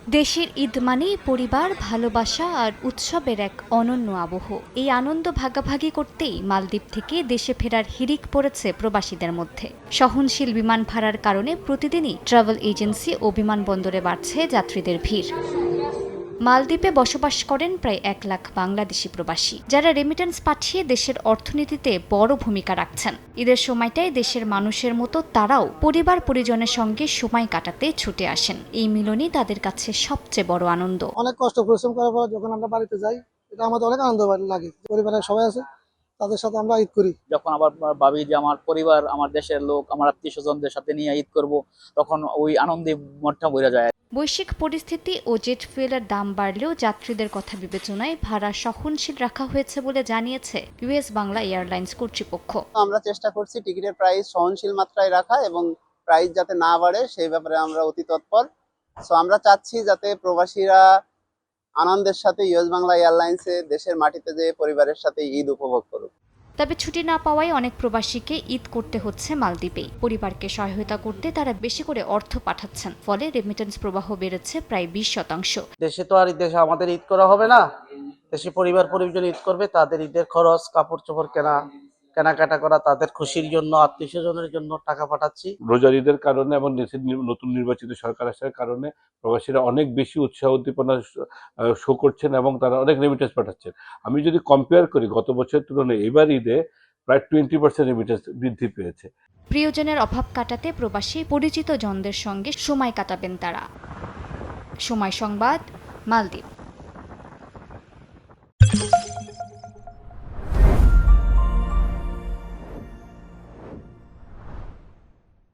দেশের ঈদ মানেই পরিবার, ভালোবাসা আর উৎসবের এক অনন্য আবহ। এই আনন্দ ভাগাভাগি করতেই মালদ্বীপ থেকে দেশে ফেরার হিড়িক পড়েছে প্রবাসীদের মধ্যে। সহনশীল বিমান ভাড়ার কারণে প্রতিদিনই ট্রাভেল এজেন্সি ও বিমানবন্দরে বাড়ছে যাত্রীদের ভিড়। মালদ্বীপে বসবাস করেন প্রায় 1 লাখ বাংলাদেশি প্রবাসী, যারা রেমিটেন্স পাঠিয়ে দেশের অর্থনীতিতে বড় ভূমিকা রাখছেন। ঈদের সময়টায় দেশের মানুষের মতো তারাও পরিবার পরিজনের সঙ্গে সময় কাটাতে ছুটে আসেন। এই মিলনই তাদের কাছে সবচেয়ে বড় আনন্দ। অনেক কষ্ট পরিশ্রম করার পর যখন আমরা বাড়িতে যাই, এটা আমাদের অনেক আনন্দ লাগে। পরিবারের সবাই আছে, তাদের সাথে আমরা ঈদ করি। যখন আবার ভাবি যে আমার পরিবার, আমার দেশের লোক, আমার আত্মীয় স্বজনদের সাথে নিয়ে ঈদ করব, তখন ওই আনন্দে মনটা ভরে যায়। বৈশ্বিক পরিস্থিতি ও জেট ফুয়েলের দাম বাড়লেও যাত্রীদের কথা বিবেচনায় ভাড়া সহনশীল রাখা হয়েছে বলে জানিয়েছে ইউএস বাংলা এয়ারলাইন্স কর্তৃপক্ষ। আমরা চেষ্টা করছি টিকিটের প্রাইস সহনশীল মাত্রায় রাখা এবং প্রাইস যাতে না বাড়ে সেই ব্যাপারে আমরা অতি তৎপর। সো আমরা চাচ্ছি যাতে প্রবাসীরা আনন্দের সাথে ইউএস বাংলা এয়ারলাইন্সে দেশের মাটিতে যেয়ে পরিবারের সাথে ঈদ উপভোগ করুক। তবে ছুটি না পাওয়ায় অনেক প্রবাসীকে ঈদ করতে হচ্ছে মালদ্বীপেই। পরিবারকে সহায়তা করতে তারা বেশি করে অর্থ পাঠাচ্ছেন, ফলে রেমিটেন্স প্রবাহ বেড়েছে প্রায় 20%। দেশে তো আর দেশে আমাদের ঈদ করা হবে না, দেশে পরিবার পরিজন ঈদ করবে, তাদের ঈদের খরচ, কাপড় চোপড় কেনাকাটা করা, তাদের খুশির জন্য, আত্মীয় স্বজনের জন্য টাকা পাঠাচ্ছি। রোজার ঈদের কারণে এবং দেশের নতুন নির্বাচিত সরকার আসার কারণে প্রবাসীরা অনেক বেশি উৎসাহ উদ্দীপনা শো করছেন এবং তারা অনেক রেমিটেন্স পাঠাচ্ছেন। আমি যদি কম্পেয়ার করি গত বছরের তুলনায় এবার ঈদে প্রায় 20% রেমিটেন্স বৃদ্ধি পেয়েছে। প্রিয়জনের অভাব কাটাতে প্রবাসী পরিচিত জনদের সঙ্গে সময় কাটাবেন তারা। সময় সংবাদ, মালদ্বীপ।